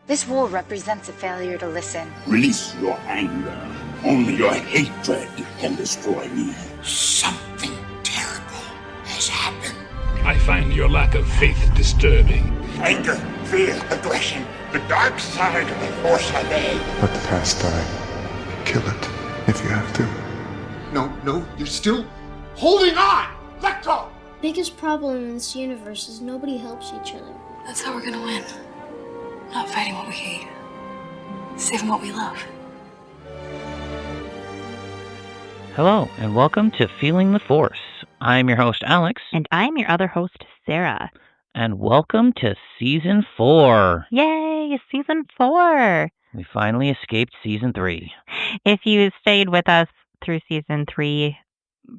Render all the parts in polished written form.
This war represents a failure to listen. Release your anger. Only your hatred can destroy me. Something terrible has happened. I find your lack of faith disturbing. Anger, fear, aggression. The dark side of the Force I made. Let the past die. Kill it if you have to. No, you're still holding on! Let go! Biggest problem in this universe is nobody helps each other. That's how we're gonna win. Not fighting what we hate. Saving what we love. Hello, and welcome to Feeling the Force. I'm your host, Alex. And I'm your other host, Sarah. And welcome to Season 4. Yay, Season 4. We finally escaped Season 3. If you stayed with us through Season 3,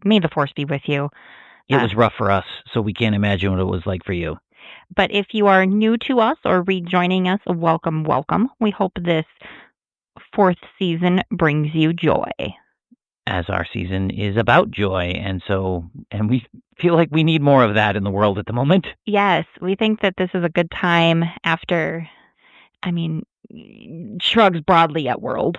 may the Force be with you. It was rough for us, so we can't imagine what it was like for you. But if you are new to us or rejoining us, welcome, welcome. We hope this 4th season brings you joy. As our season is about joy, and we feel like we need more of that in the world at the moment. Yes, we think that this is a good time after, shrugs broadly at world,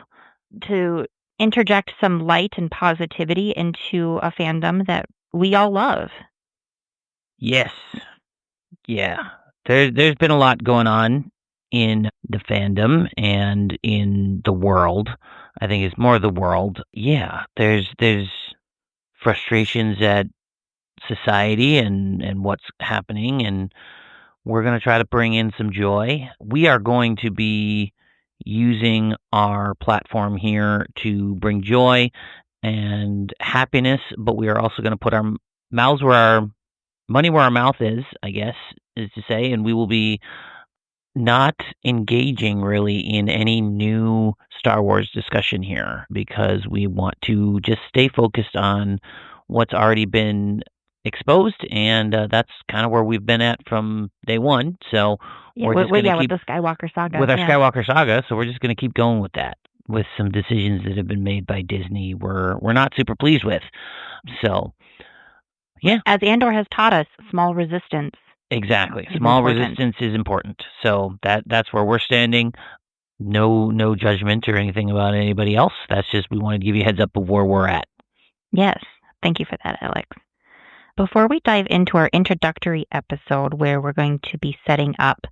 to interject some light and positivity into a fandom that we all love. Yes. Yeah. There's been a lot going on in the fandom and in the world. I think it's more the world. Yeah. There's frustrations at society and what's happening, and we're going to try to bring in some joy. We are going to be using our platform here to bring joy and happiness, but we are also going to put our mouths where our money where our mouth is, I guess, is to say, and we will be not engaging really in any new Star Wars discussion here because we want to just stay focused on what's already been exposed, and that's kind of where we've been at from day one. So we're just going to keep with the Skywalker Saga. With our Skywalker Saga, so we're just going to keep going with that, with some decisions that have been made by Disney we're not super pleased with. So, yeah. As Andor has taught us, small resistance. Exactly. Small resistance is important. So that's where we're standing. No judgment or anything about anybody else. That's just we want to give you a heads up of where we're at. Yes. Thank you for that, Alex. Before we dive into our introductory episode where we're going to be setting up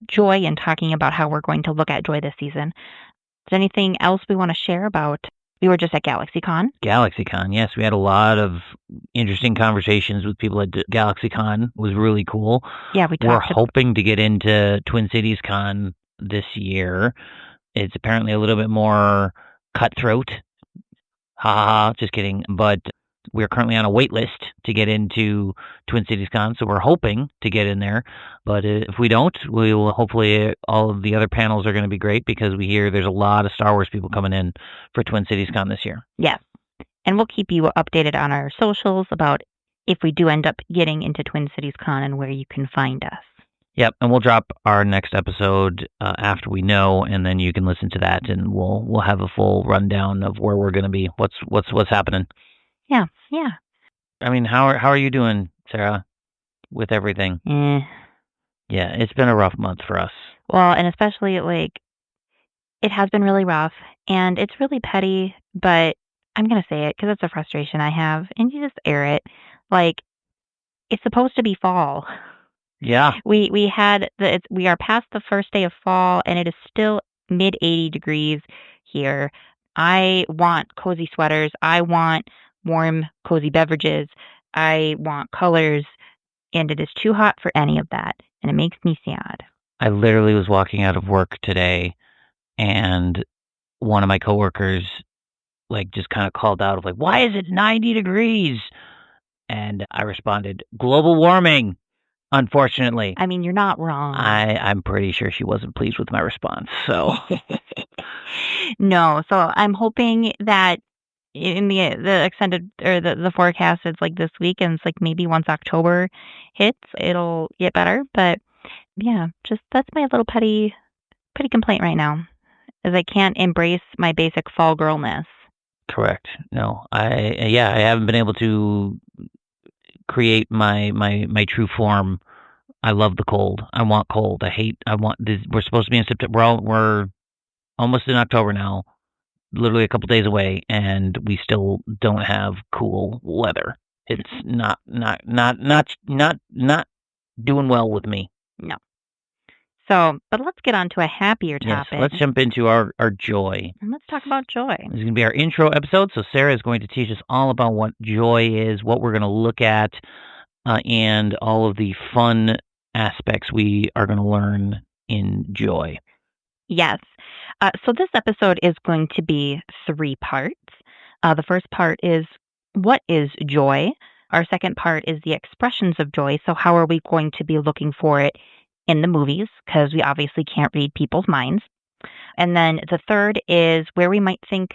joy and talking about how we're going to look at joy this season, is there anything else we want to share about? We were just at GalaxyCon. GalaxyCon, yes. We had a lot of interesting conversations with people at GalaxyCon. It was really cool. Yeah, we're hoping to get into Twin Cities Con this year. It's apparently a little bit more cutthroat. Ha ha ha, just kidding. But we're currently on a wait list to get into Twin Cities Con, so we're hoping to get in there. But if we don't, we will hopefully all of the other panels are going to be great because we hear there's a lot of Star Wars people coming in for Twin Cities Con this year. Yes. And we'll keep you updated on our socials about if we do end up getting into Twin Cities Con and where you can find us. Yep, and we'll drop our next episode after we know, and then you can listen to that, and we'll have a full rundown of where we're going to be, what's happening. Yeah. I mean, how are you doing, Sarah, with everything? Yeah, it's been a rough month for us. Well, and especially, it has been really rough, and it's really petty, but I'm going to say it because it's a frustration I have, and you just air it. It's supposed to be fall. Yeah. We are past the first day of fall, and it is still mid 80 degrees here. I want cozy sweaters. I want warm, cozy beverages. I want colors, and it is too hot for any of that, and it makes me sad. I literally was walking out of work today, and one of my coworkers, just kind of called out of why is it 90 degrees? And I responded, global warming, unfortunately. I mean, you're not wrong. I'm pretty sure she wasn't pleased with my response, so. No, so I'm hoping that in the extended or the forecast, it's this week, and it's maybe once October hits, it'll get better. But yeah, just that's my little petty complaint right now, is I can't embrace my basic fall girlness. Correct. No, I haven't been able to create my true form I love the cold. I want cold. I want this. We're supposed to be in September. We're almost in October now, literally a couple days away, and we still don't have cool weather. It's not doing well with me. No. So, but let's get on to a happier topic. Yes, let's jump into our joy. And let's talk about joy. This is going to be our intro episode. So Sarah is going to teach us all about what joy is, what we're going to look at, and all of the fun aspects we are going to learn in joy. Yes. So this episode is going to be 3 parts. The first part is, what is joy? Our second part is the expressions of joy. So how are we going to be looking for it in the movies? Because we obviously can't read people's minds. And then the third is where we might think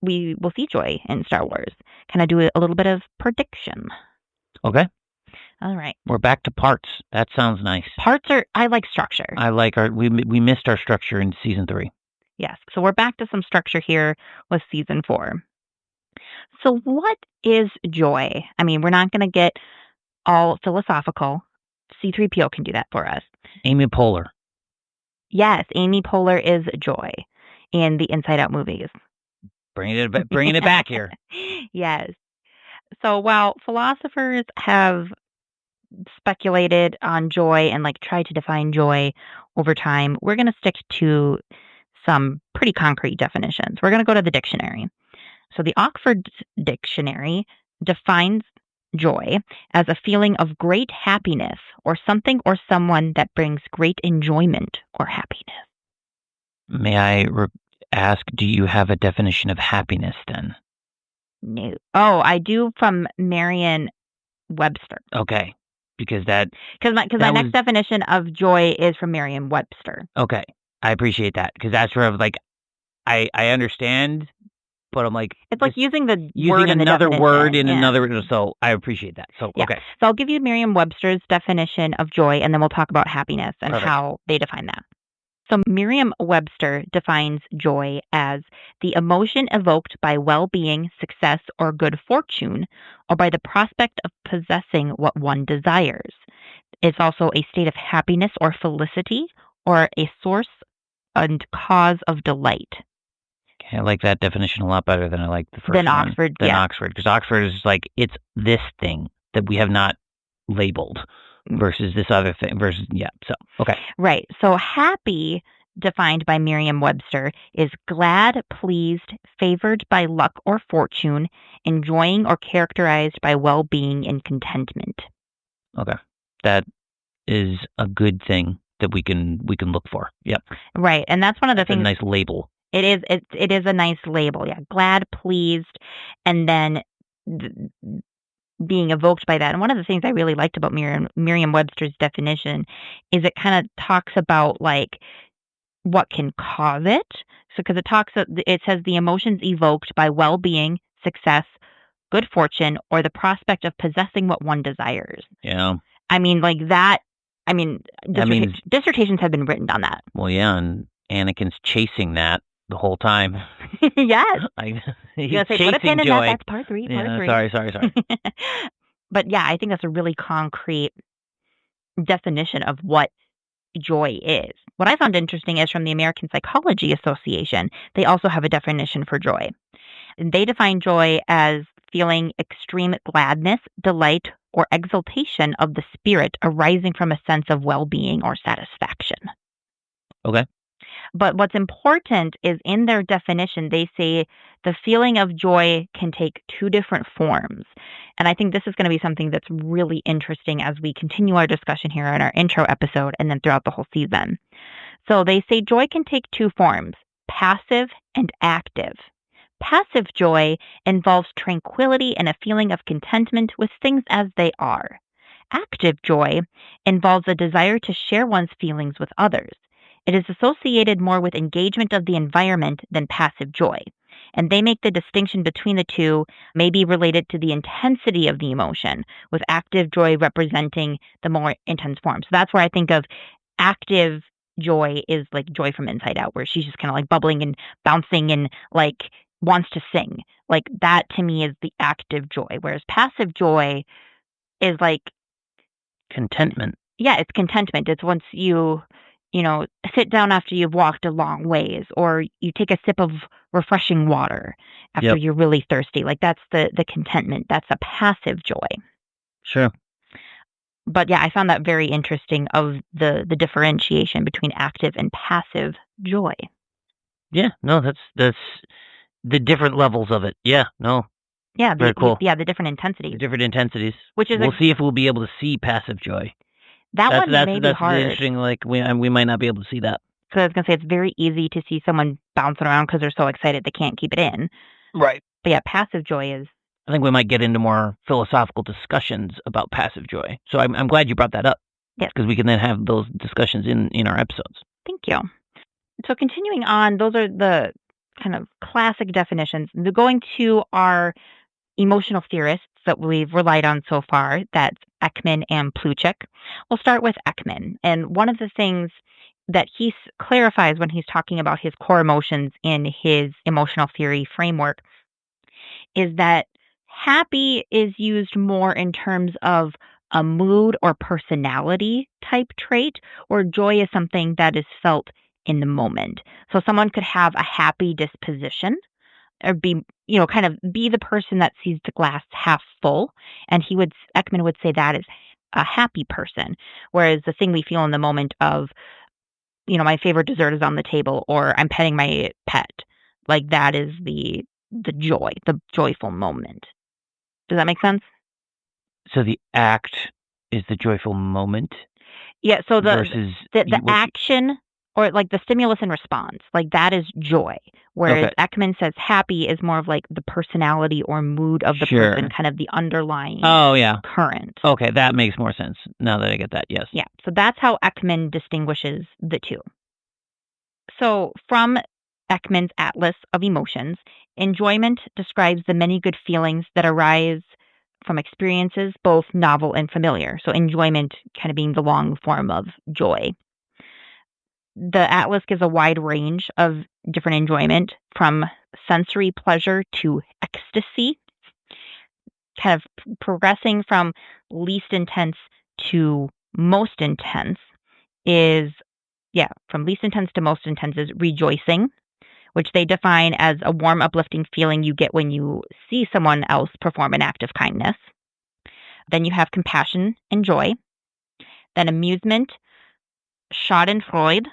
we will see joy in Star Wars. Can I do a little bit of prediction? Okay. All right. We're back to parts. That sounds nice. I like structure. I like we missed our structure in season 3. Yes. So we're back to some structure here with season 4. So what is joy? I mean, we're not going to get all philosophical. C-3PO can do that for us. Amy Poehler. Yes, Amy Poehler is joy in the Inside Out movies. Bringing it back here. Yes. So while philosophers have speculated on joy and tried to define joy over time, we're going to stick to some pretty concrete definitions. We're going to go to the dictionary. So the Oxford Dictionary defines joy as a feeling of great happiness or something or someone that brings great enjoyment or happiness. May I ask, do you have a definition of happiness then? No. Oh, I do from Merriam-Webster. Okay. Because my next definition of joy is from Merriam-Webster. Okay. I appreciate that because that's where I understand, but I'm like, it's like using another word in another. So I appreciate that. So yeah. Okay. So I'll give you Merriam-Webster's definition of joy, and then we'll talk about happiness and Perfect. how they define that. So Merriam-Webster defines joy as the emotion evoked by well-being, success, or good fortune, or by the prospect of possessing what one desires. It's also a state of happiness or felicity, or a source and cause of delight. Okay, I like that definition a lot better than I like the first than one. Oxford, Than yeah. Oxford, because Oxford is it's this thing that we have not labeled versus this other thing versus, yeah, so, okay. Right. So happy, defined by Merriam-Webster, is glad, pleased, favored by luck or fortune, enjoying or characterized by well-being and contentment. Okay. That is a good thing that we can look for. Yep. Right. And that's one of the things. A nice label. It is a nice label. Yeah. Glad, pleased, and then being evoked by that. And one of the things I really liked about Merriam-Webster's definition is it kind of talks about what can cause it. So because it says the emotions evoked by well-being, success, good fortune, or the prospect of possessing what one desires. Yeah. I mean, dissertations have been written on that. Well, yeah, and Anakin's chasing that the whole time. Yes. He's put a pin in joy. that. That's part 3. Sorry. But yeah, I think that's a really concrete definition of what joy is. What I found interesting is from the American Psychology Association, they also have a definition for joy. And they define joy as feeling extreme gladness, delight, or exultation of the spirit arising from a sense of well-being or satisfaction. Okay. But what's important is in their definition, they say the feeling of joy can take 2 different forms. And I think this is going to be something that's really interesting as we continue our discussion here in our intro episode and then throughout the whole season. So they say joy can take 2 forms, passive and active. Passive joy involves tranquility and a feeling of contentment with things as they are. Active joy involves a desire to share one's feelings with others. It is associated more with engagement of the environment than passive joy. And they make the distinction between the two may be related to the intensity of the emotion, with active joy representing the more intense form. So that's where I think of active joy is like joy from Inside Out, where she's just kind of bubbling and bouncing and wants to sing. That to me is the active joy, whereas passive joy is contentment. Yeah, it's contentment. It's once you sit down after you've walked a long ways, or you take a sip of refreshing water after Yep. you're really thirsty. Like that's the contentment. That's a passive joy. Sure. But yeah, I found that very interesting of the differentiation between active and passive joy. Yeah, no, that's the different levels of it. Yeah, no, Yeah, very cool. the different intensities. The different intensities. Which is we'll see if we'll be able to see passive joy. That one may be that's hard. interesting. Like we might not be able to see that. So I was gonna say it's very easy to see someone bouncing around because they're so excited they can't keep it in. Right. But yeah, passive joy is. I think we might get into more philosophical discussions about passive joy. So I'm glad you brought that up. Yes. Because we can then have those discussions in our episodes. Thank you. So continuing on, those are the kind of classic definitions. Going to our emotional theorists that we've relied on so far, that's Ekman and Plutchik. We'll start with Ekman. And one of the things that he clarifies when he's talking about his core emotions in his emotional theory framework is that happy is used more in terms of a mood or personality type trait, or joy is something that is felt in the moment. So someone could have a happy disposition or be, kind of be the person that sees the glass half full. And Ekman would say that is a happy person. Whereas the thing we feel in the moment of, my favorite dessert is on the table, or I'm petting my pet, like that is the joy, the joyful moment. Does that make sense? So the act is the joyful moment? Yeah, so versus the action, or like the stimulus and response, like that is joy. Whereas Ekman says happy is more of like the personality or mood of the person, kind of the underlying current. Okay, that makes more sense now that I get that, yes. Yeah, so that's how Ekman distinguishes the two. So from Ekman's Atlas of Emotions, enjoyment describes the many good feelings that arise from experiences, both novel and familiar. So enjoyment kind of being the long form of joy. The Atlas gives a wide range of different enjoyment, from sensory pleasure to ecstasy, kind of progressing from least intense to most intense from least intense to most intense is rejoicing, which they define as a warm, uplifting feeling you get when you see someone else perform an act of kindness. Then you have compassion and joy. Then amusement, schadenfreude,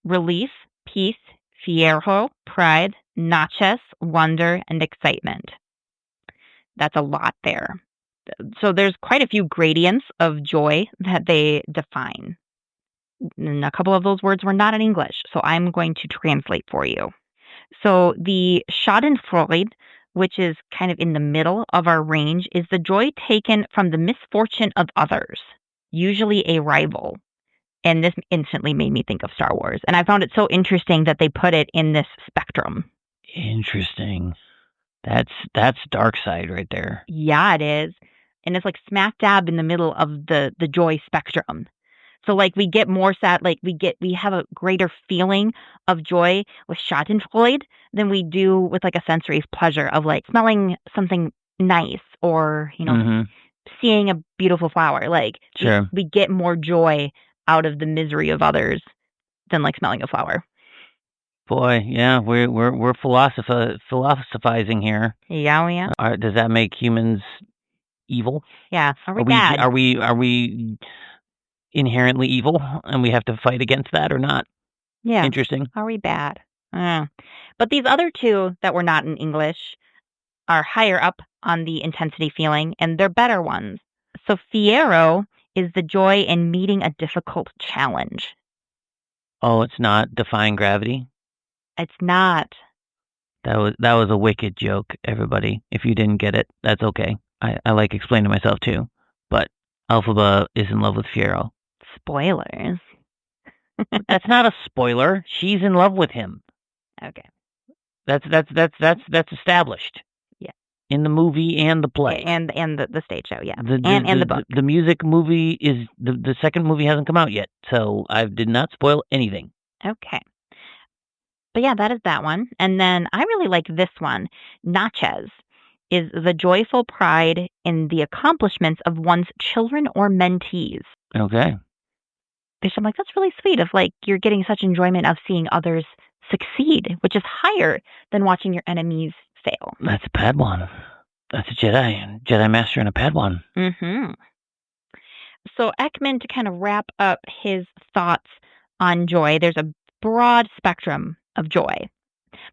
relief, peace, fiero, pride, nachos, wonder, and excitement. That's a lot there. So there's quite a few gradients of joy that they define. And a couple of those words were not in English, so I'm going to translate for you. So the schadenfreude, which is kind of in the middle of our range, is the joy taken from the misfortune of others, usually a rival. And this instantly made me think of Star Wars. And I found it so interesting that they put it in this spectrum. Interesting. That's dark side right there. Yeah, it is. And it's like smack dab in the middle of the joy spectrum. So like we get more sad, like we have a greater feeling of joy with schadenfreude than we do with like a sensory pleasure of like smelling something nice, or, seeing a beautiful flower. Like we get more joy out of the misery of others than like smelling a flower. Boy, yeah, we're philosophizing here. Yeah, we are. Does that make humans evil? Yeah. Are we bad? Are we inherently evil, and we have to fight against that, or not? Yeah. Interesting. Are we bad? But these other two that were not in English are higher up on the intensity feeling, and they're better ones. So fiero is the joy in meeting a difficult challenge. Oh, it's not defying gravity? It's not. That was a wicked joke, everybody. If you didn't get it, that's okay. I like explaining myself too. But Elphaba is in love with Fiero. Spoilers. That's not a spoiler. She's in love with him. Okay. That's established. Yeah. In the movie and the play. And the stage show, yeah. And the book. The music movie is the second movie hasn't come out yet, so I did not spoil anything. Okay. But yeah, that is that one. And then I really like this one. Nachos is the joyful pride in the accomplishments of one's children or mentees. Okay. Which I'm like, that's really sweet of like you're getting such enjoyment of seeing others succeed, which is higher than watching your enemies fail. That's a Padawan. That's a Jedi Master and a Padawan. Mm-hmm. So Ekman, to kind of wrap up his thoughts on joy, there's a broad spectrum of joy.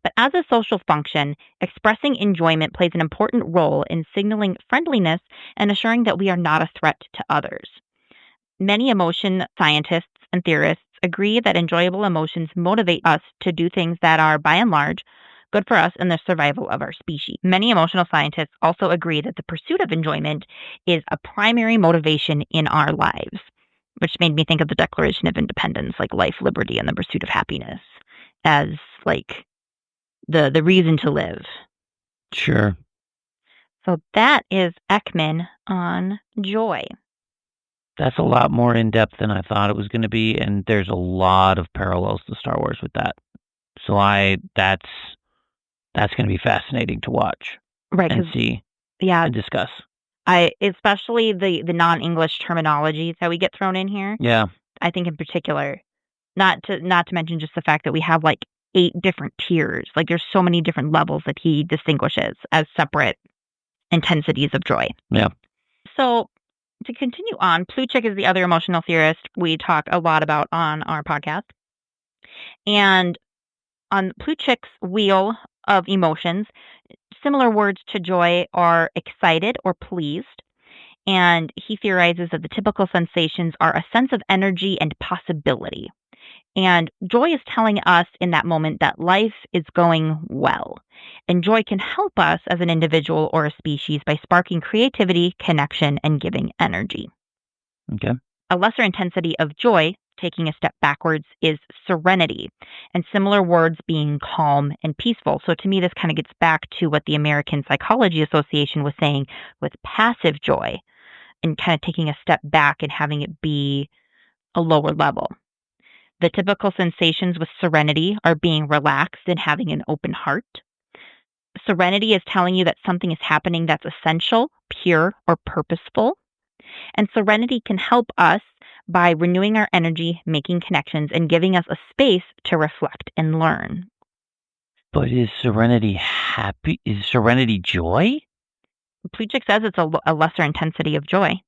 But as a social function, expressing enjoyment plays an important role in signaling friendliness and assuring that we are not a threat to others. Many emotion scientists and theorists agree that enjoyable emotions motivate us to do things that are, by and large, good for us and the survival of our species. Many emotional scientists also agree that the pursuit of enjoyment is a primary motivation in our lives, which made me think of the Declaration of Independence, like life, liberty, and the pursuit of happiness as like the reason to live. Sure. So that is Ekman on joy. That's a lot more in-depth than I thought it was going to be, and there's a lot of parallels to Star Wars with that. So that's going to be fascinating to watch, right? And see, and discuss. Especially the non-English terminologies that we get thrown in here. Yeah, I think in particular, not to mention just the fact that we have like 8 different tiers. Like there's so many different levels that he distinguishes as separate intensities of joy. Yeah. So to continue on, Plutchik is the other emotional theorist we talk a lot about on our podcast. And on Plutchik's wheel of emotions, similar words to joy are excited or pleased. And he theorizes that the typical sensations are a sense of energy and possibility. And joy is telling us in that moment that life is going well. And joy can help us as an individual or a species by sparking creativity, connection, and giving energy. Okay. A lesser intensity of joy, taking a step backwards, is serenity, and similar words being calm and peaceful. So to me, this kind of gets back to what the American Psychology Association was saying with passive joy, and kind of taking a step back and having it be a lower level. The typical sensations with serenity are being relaxed and having an open heart. Serenity is telling you that something is happening that's essential, pure, or purposeful. And serenity can help us by renewing our energy, making connections, and giving us a space to reflect and learn. But is serenity happy? Is serenity joy? Plutchik says it's a lesser intensity of joy.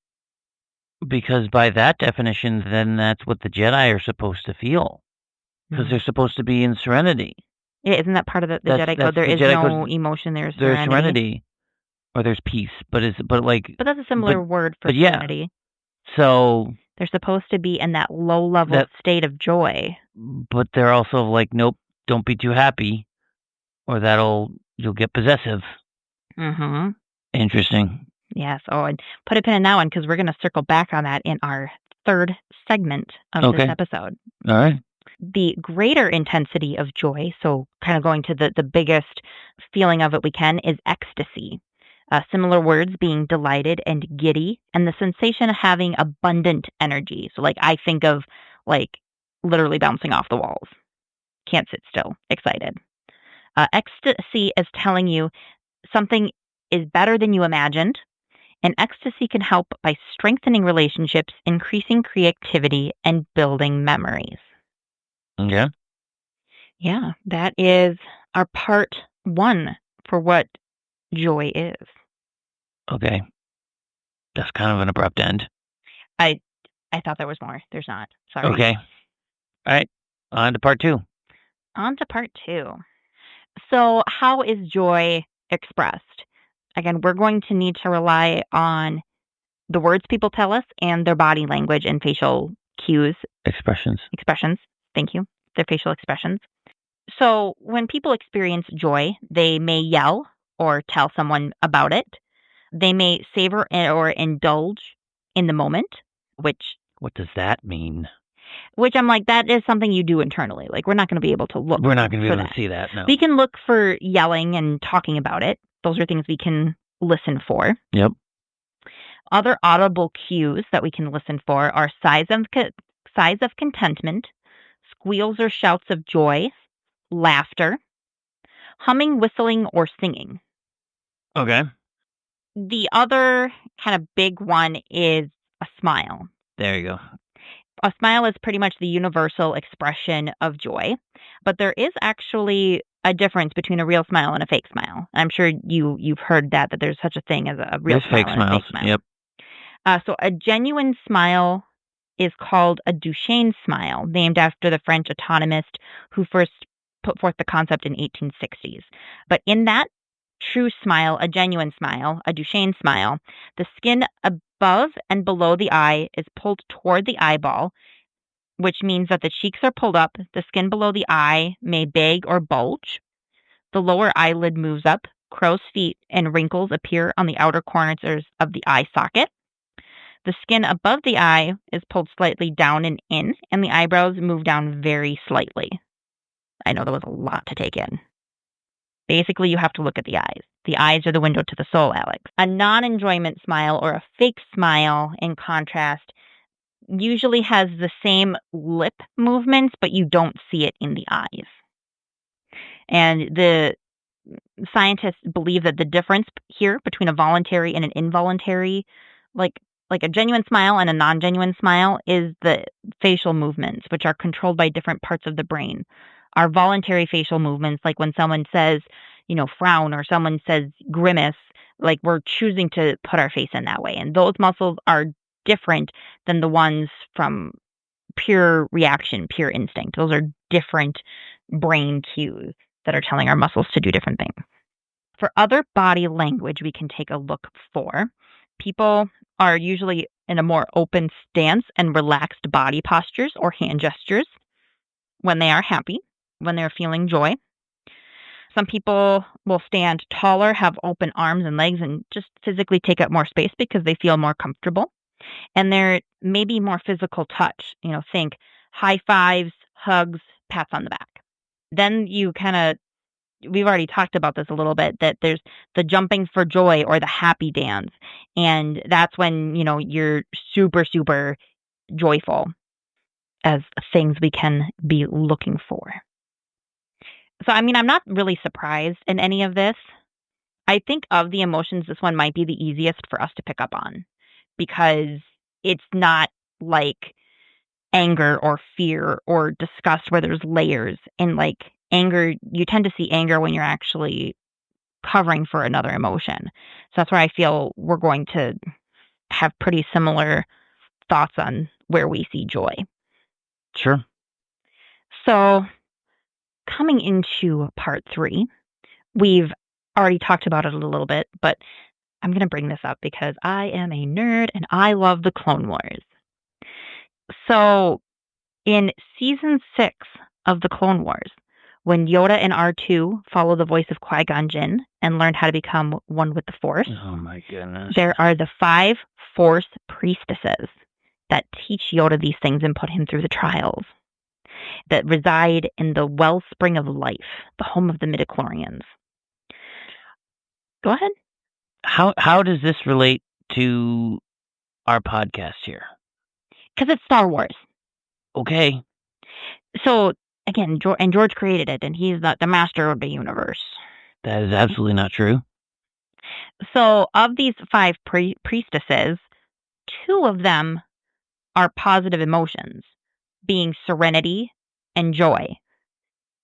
Because by that definition, then that's what the Jedi are supposed to feel. Because they're supposed to be in serenity. Yeah, isn't that part of the Jedi code? There is no emotion, there's serenity. Or there's peace. But that's a similar word for serenity. Yeah. So they're supposed to be in that low-level state of joy. But they're also like, nope, don't be too happy, or you'll get possessive. Mm-hmm. Interesting. Yes. Oh, and put a pin in that one because we're going to circle back on that in our third segment of this episode. All right. The greater intensity of joy, so kind of going to the biggest feeling of it we can, is ecstasy. Similar words being delighted and giddy, and the sensation of having abundant energy. So like I think of like literally bouncing off the walls. Can't sit still. Excited. Ecstasy is telling you something is better than you imagined. And ecstasy can help by strengthening relationships, increasing creativity, and building memories. Yeah. Yeah, that is our part 1 for what joy is. Okay. That's kind of an abrupt end. I thought there was more. There's not. Sorry. Okay. All right. On to part 2. On to part 2. So how is joy expressed? Again, we're going to need to rely on the words people tell us and their body language and facial cues. Expressions. Thank you. Their facial expressions. So when people experience joy, they may yell or tell someone about it. They may savor or indulge in the moment, which... What does that mean? Which I'm like, that is something you do internally. Like, we're not going to be able to look. We're not going to be able to see that, no. We can look for yelling and talking about it. Those are things we can listen for. Yep. Other audible cues that we can listen for are sighs of contentment, squeals or shouts of joy, laughter, humming, whistling, or singing. Okay. The other kind of big one is a smile. There you go. A smile is pretty much the universal expression of joy, but there is actually a difference between a real smile and a fake smile. I'm sure you've heard that there's such a thing as a real There's smile fake and a smiles. fake smile. Yep. So a genuine smile is called a Duchenne smile, named after the French anatomist who first put forth the concept in 1860s. But in that true smile, a genuine smile, a Duchenne smile, the skin above and below the eye is pulled toward the eyeball, which means that the cheeks are pulled up, the skin below the eye may bag or bulge, the lower eyelid moves up, crow's feet and wrinkles appear on the outer corners of the eye socket. The skin above the eye is pulled slightly down and in, and the eyebrows move down very slightly. I know that was a lot to take in. Basically, you have to look at the eyes. The eyes are the window to the soul, Alex. A non-enjoyment smile or a fake smile, in contrast, usually has the same lip movements, but you don't see it in the eyes. And the scientists believe that the difference here between a voluntary and an involuntary, like a genuine smile and a non-genuine smile, is the facial movements, which are controlled by different parts of the brain. Our voluntary facial movements, like when someone says, frown, or someone says grimace, like we're choosing to put our face in that way. And those muscles are different than the ones from pure reaction, pure instinct. Those are different brain cues that are telling our muscles to do different things. For other body language we can take a look for, people are usually in a more open stance and relaxed body postures or hand gestures when they are happy, when they're feeling joy. Some people will stand taller, have open arms and legs, and just physically take up more space because they feel more comfortable. And there may be more physical touch, think high fives, hugs, pats on the back. Then we've already talked about this a little bit, that there's the jumping for joy or the happy dance. And that's when, you're super, super joyful, as things we can be looking for. So, I'm not really surprised in any of this. I think of the emotions, this one might be the easiest for us to pick up on, because it's not like anger or fear or disgust where there's layers. And like anger, you tend to see anger when you're actually covering for another emotion. So that's where I feel we're going to have pretty similar thoughts on where we see joy. Sure. So coming into part 3, we've already talked about it a little bit, but I'm going to bring this up because I am a nerd and I love the Clone Wars. So in season 6 of the Clone Wars, when Yoda and R2 follow the voice of Qui-Gon Jinn and learn how to become one with the Force, oh my goodness, there are the 5 Force priestesses that teach Yoda these things and put him through the trials, that reside in the wellspring of life, the home of the midichlorians. Go ahead. How does this relate to our podcast here? Because it's Star Wars. Okay. So, again, George created it, and he's the master of the universe. That is absolutely not true. So, of these 5 priestesses, 2 of them are positive emotions, being serenity and joy.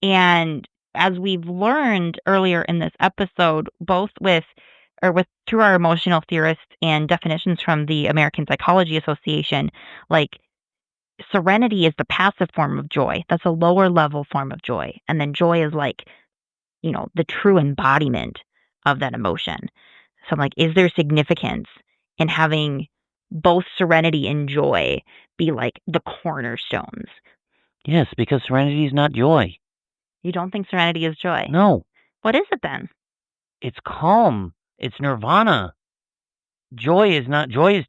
And as we've learned earlier in this episode, both through our emotional theorists and definitions from the American Psychology Association, like serenity is the passive form of joy. That's a lower level form of joy. And then joy is like, the true embodiment of that emotion. So I'm like, is there significance in having both serenity and joy be like the cornerstones? Yes, because serenity is not joy. You don't think serenity is joy? No. What is it then? It's calm. It's nirvana. Joy is not. Joy is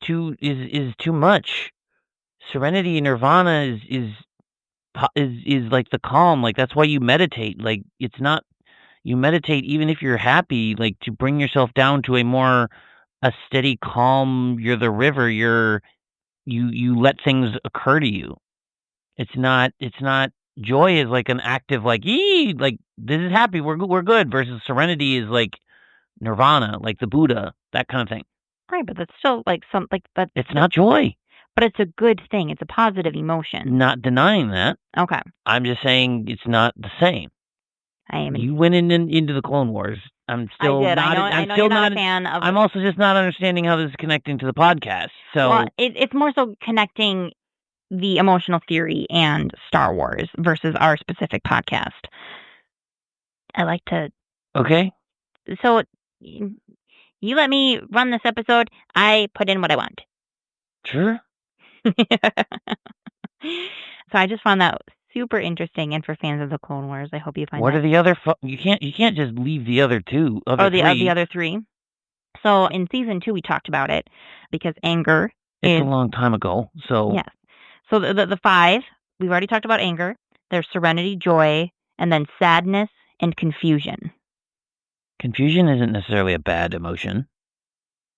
too much. Serenity and nirvana is like the calm. Like that's why you meditate. Like it's not. You meditate even if you're happy. Like to bring yourself down to a steady calm. You're the river. You let things occur to you. It's not. Joy is like an active, like this is happy. We're good. Versus serenity is like nirvana, like the Buddha, that kind of thing. Right, but that's still like that. It's not joy. But it's a good thing. It's a positive emotion. Not denying that. Okay. I'm just saying it's not the same. You went into the Clone Wars. I'm still I did. not. I know you're not a fan of. I'm also just not understanding how this is connecting to the podcast. So well, it's more so connecting the emotional theory and Star Wars versus our specific podcast. I like to. Okay. So you let me run this episode. I put in what I want. Sure. So I just found that super interesting, and for fans of the Clone Wars, I hope you find. What are the other? You can't just leave the other two. The other three. So in season 2, we talked about it because anger. It's a long time ago. So yes. So the 5 we've already talked about anger. There's serenity, joy, and then sadness and confusion. Confusion isn't necessarily a bad emotion.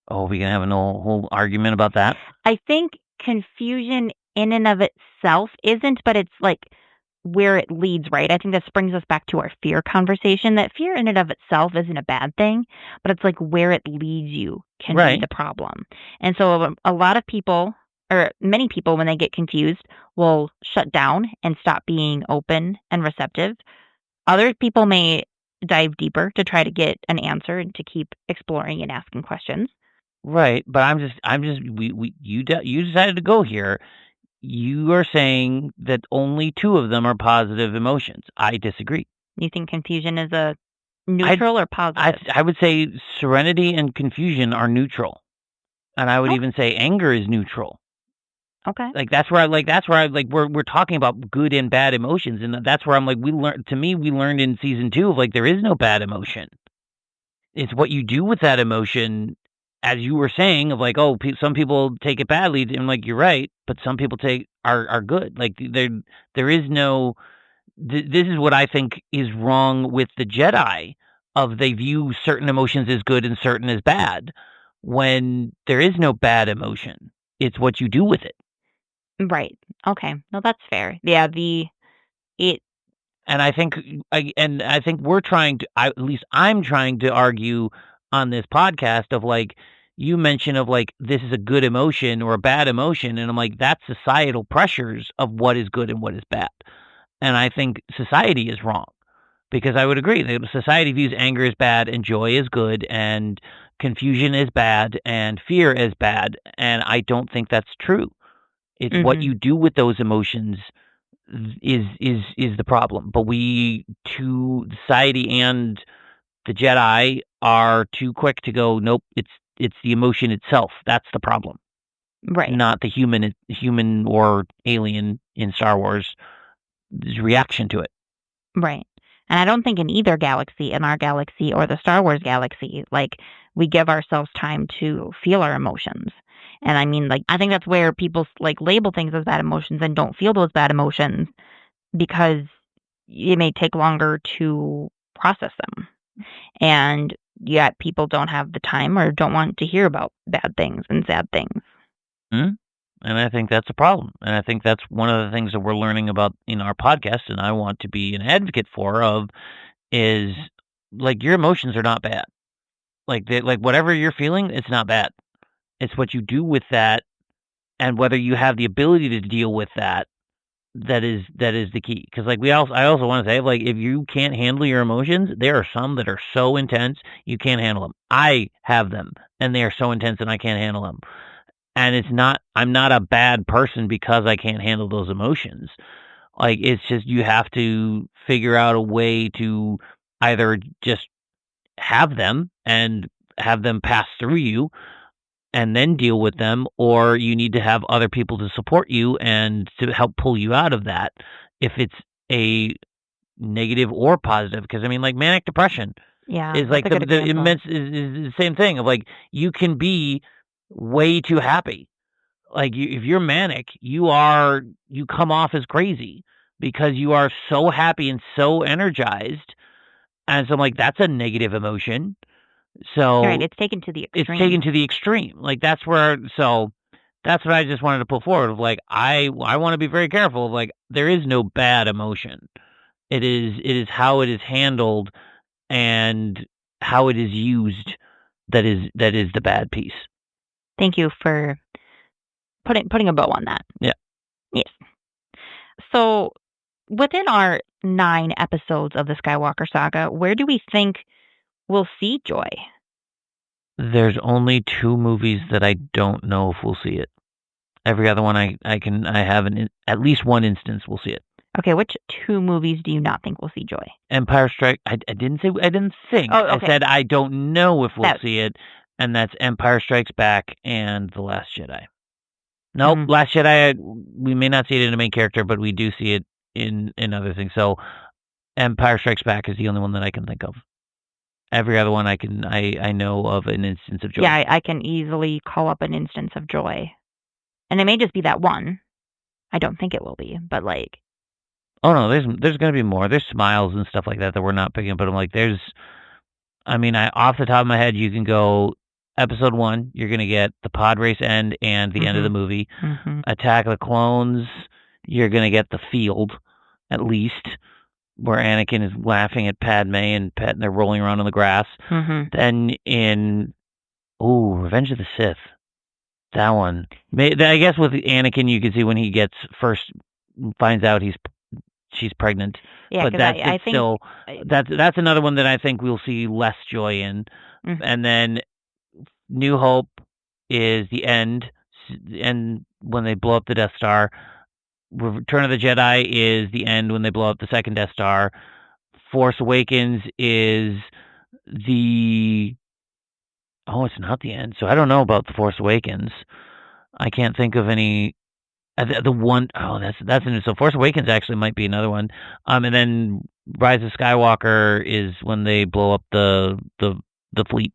Oh, we can have a whole argument about that. I think confusion in and of itself isn't, but it's like where it leads, right? I think this brings us back to our fear conversation, that fear in and of itself isn't a bad thing, but it's like where it leads you can be the problem. And so a lot of people, or many people, when they get confused, will shut down and stop being open and receptive. Other people may dive deeper to try to get an answer and to keep exploring and asking questions. Right, but you decided to go here. You are saying that only 2 of them are positive emotions. I disagree. You think confusion is a neutral or positive? I would say serenity and confusion are neutral, and I would even say anger is neutral. Okay. That's where we're talking about good and bad emotions, and that's where I'm like, we learned in season 2 of like there is no bad emotion. It's what you do with that emotion. As you were saying, of like, oh, some people take it badly, and like you're right, but some people are good. Like there is no. This is what I think is wrong with the Jedi. Of they view certain emotions as good and certain as bad, when there is no bad emotion. It's what you do with it. Right. Okay. No, that's fair. Yeah. And I think we're trying to. At least I'm trying to argue on this podcast of like, you mention of like, this is a good emotion or a bad emotion. And I'm like, that's societal pressures of what is good and what is bad. And I think society is wrong, because I would agree that society views anger as bad and joy as good and confusion as bad and fear as bad. And I don't think that's true. It's what you do with those emotions is the problem. But society and the Jedi are too quick to go, nope, it's the emotion itself. That's the problem. Right. Not the human or alien in Star Wars' reaction to it. Right. And I don't think in either galaxy, in our galaxy or the Star Wars galaxy, like we give ourselves time to feel our emotions. And I mean, like, I think that's where people like label things as bad emotions and don't feel those bad emotions, because it may take longer to process them. And yet people don't have the time or don't want to hear about bad things and sad things. And I think that's a problem. And I think that's one of the things that we're learning about in our podcast, and I want to be an advocate is like, your emotions are not bad. Like whatever you're feeling, it's not bad. It's what you do with that, and whether you have the ability to deal with that. That is the key. Because like I also want to say, like, if you can't handle your emotions, there are some that are so intense you can't handle them. I have them, and they are so intense, and I can't handle them. And I'm not a bad person because I can't handle those emotions. Like, it's just, you have to figure out a way to either just have them and have them pass through you and then deal with them, or you need to have other people to support you and to help pull you out of that, if it's a negative or positive. Because I mean, like, manic depression is like the immense is the same thing of like, you can be way too happy. Like, if you're manic, you come off as crazy because you are so happy and so energized. And so I'm like, that's a negative emotion. So right, it's taken to the extreme. It's taken to the extreme. Like, that's what I just wanted to put forward of like, I want to be very careful of like, there is no bad emotion. It is how it is handled and how it is used that is the bad piece. Thank you for putting a bow on that. Yeah. Yes. So within our 9 episodes of the Skywalker saga, where do we think we'll see Joy? There's only 2 movies that I don't know if we'll see it. Every other one I have at least one instance we'll see it. Okay, which 2 movies do you not think we'll see Joy? Empire Strike. I didn't think. Oh, okay. I said I don't know if we'll That- see it, and that's Empire Strikes Back and The Last Jedi. Nope, Mhm. Last Jedi. We may not see it in the main character, but we do see it in other things. So Empire Strikes Back is the only one that I can think of. Every other one I know of an instance of Joy. Yeah, I can easily call up an instance of Joy. And it may just be that one. I don't think it will be, but like... Oh, no, there's going to be more. There's smiles and stuff like that we're not picking up, but I'm like, off the top of my head, you can go episode 1, you're going to get the pod race end and the end of the movie. Mm-hmm. Attack of the Clones, you're going to get the field, at least, where Anakin is laughing at Padme and they're rolling around on the grass. Mm-hmm. Then in, Revenge of the Sith, that one. I guess with Anakin, you can see when he finds out she's pregnant. Yeah, but because I think... still, that's another one that I think we'll see less Joy in. Mm-hmm. And then New Hope is the end, and when they blow up the Death Star. Return of the Jedi is the end when they blow up the second Death Star. Force Awakens is the... Oh, it's not the end. So I don't know about the Force Awakens. I can't think of any... The one... Oh, that's an... So Force Awakens actually might be another one. And then Rise of Skywalker is when they blow up the fleet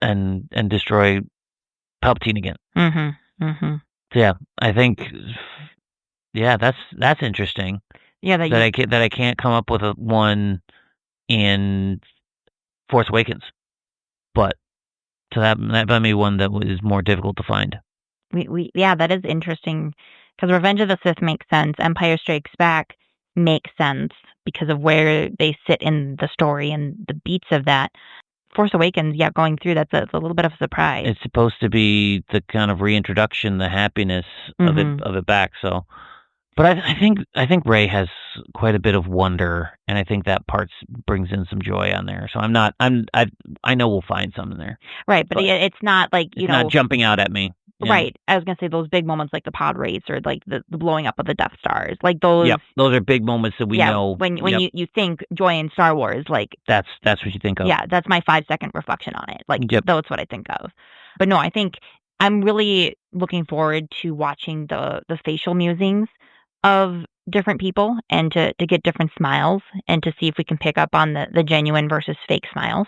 and destroy Palpatine again. Mm-hmm. Mm-hmm. So yeah, I think... Yeah, that's interesting. Yeah, I can't come up with one in Force Awakens, but so that might be one that is more difficult to find. Yeah, that is interesting because Revenge of the Sith makes sense. Empire Strikes Back makes sense because of where they sit in the story and the beats of that. Force Awakens, yeah, going through that's a little bit of a surprise. It's supposed to be the kind of reintroduction, the happiness of it back. So. But I think Rey has quite a bit of wonder, and I think that part brings in some joy on there. So I know we'll find some in there. Right, but it's not like it's not jumping out at me. Right, I was gonna say those big moments like the pod race or like the blowing up of the Death Stars, like those. Yep, those are big moments that we know. When you think joy in Star Wars, like that's what you think of. Yeah, that's my 5-second reflection on it. Like that's what I think of. But no, I think I'm really looking forward to watching the facial musings of different people and to get different smiles and to see if we can pick up on the genuine versus fake smiles.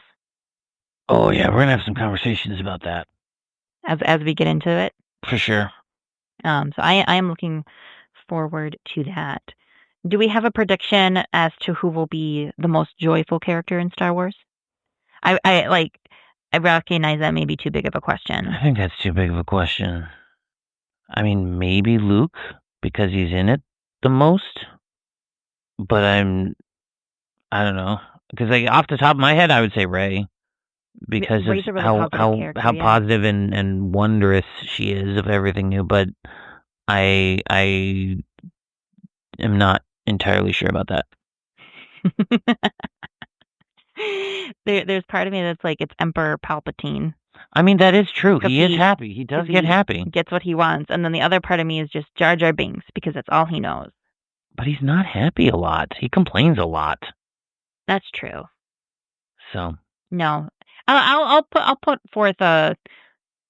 Oh yeah, we're gonna have some conversations about that as we get into it. For sure. So I am looking forward to that. Do we have a prediction as to who will be the most joyful character in Star Wars? I recognize that may be too big of a question. I think that's too big of a question. I mean, maybe Luke, because he's in it the most, but I don't know, because like off the top of my head, I would say Rey, because Rey's of a really how positive and wondrous she is of everything new. But I am not entirely sure about that. There's part of me that's like it's Emperor Palpatine. I mean, that is true. He is happy. He does get happy. Gets what he wants. And then the other part of me is just Jar Jar Binks because that's all he knows. But he's not happy a lot. He complains a lot. That's true. So no, I'll put forth a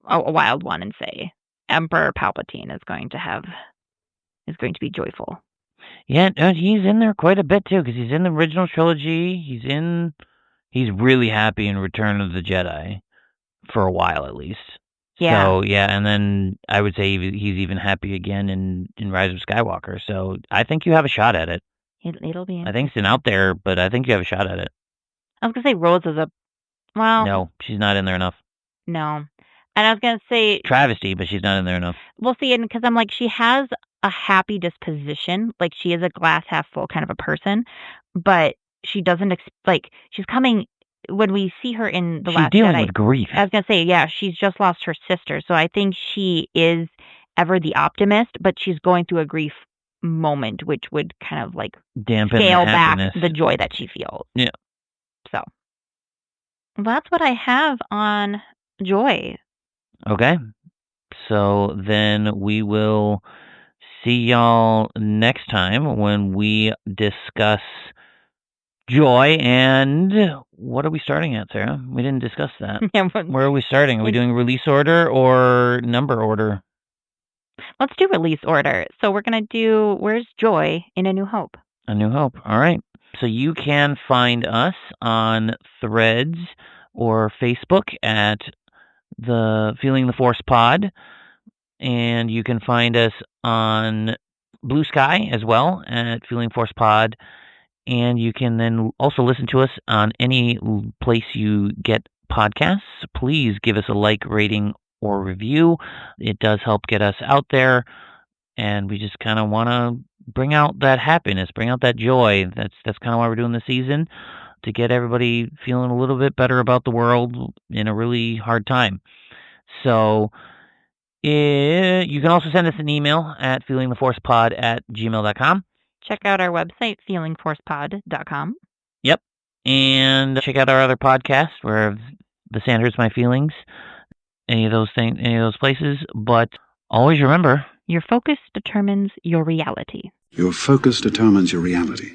wild one and say Emperor Palpatine is going to be joyful. Yeah, he's in there quite a bit too because he's in the original trilogy. He's really happy in Return of the Jedi. For a while, at least. Yeah. So, yeah, and then I would say he's even happy again in Rise of Skywalker. So, I think you have a shot at it. It'll be. I think it's out there, but I think you have a shot at it. I was gonna say Rose is No, she's not in there enough. No, and I was gonna say travesty, but she's not in there enough. We'll see, and because I'm like she has a happy disposition, like she is a glass half full kind of a person, but she doesn't she's coming. When we see her in the Last Jedi, she's dealing with grief. I was gonna say, yeah, she's just lost her sister, so I think she is ever the optimist, but she's going through a grief moment, which would kind of like Dampen scale the back happiness. the joy that she feels. Yeah. So that's what I have on joy. Okay. So then we will see y'all next time when we discuss joy. And what are we starting at, Sarah? We didn't discuss that. Where are we starting? Are we doing release order or number order? Let's do release order. So we're going to do Where's Joy in A New Hope? A New Hope. All right. So you can find us on Threads or Facebook at the Feeling the Force Pod. And you can find us on BlueSky as well at Feeling Force Pod. And you can then also listen to us on any place you get podcasts. Please give us a like, rating, or review. It does help get us out there. And we just kind of want to bring out that happiness, bring out that joy. That's kind of why we're doing the season, to get everybody feeling a little bit better about the world in a really hard time. So you can also send us an email at feelingtheforcepod@gmail.com. Check out our website, feelingtheforcepod.com. Yep. And check out our other podcasts where The Sand Hurts My Feelings, any of those things, any of those places. But always remember, your focus determines your reality. Your focus determines your reality.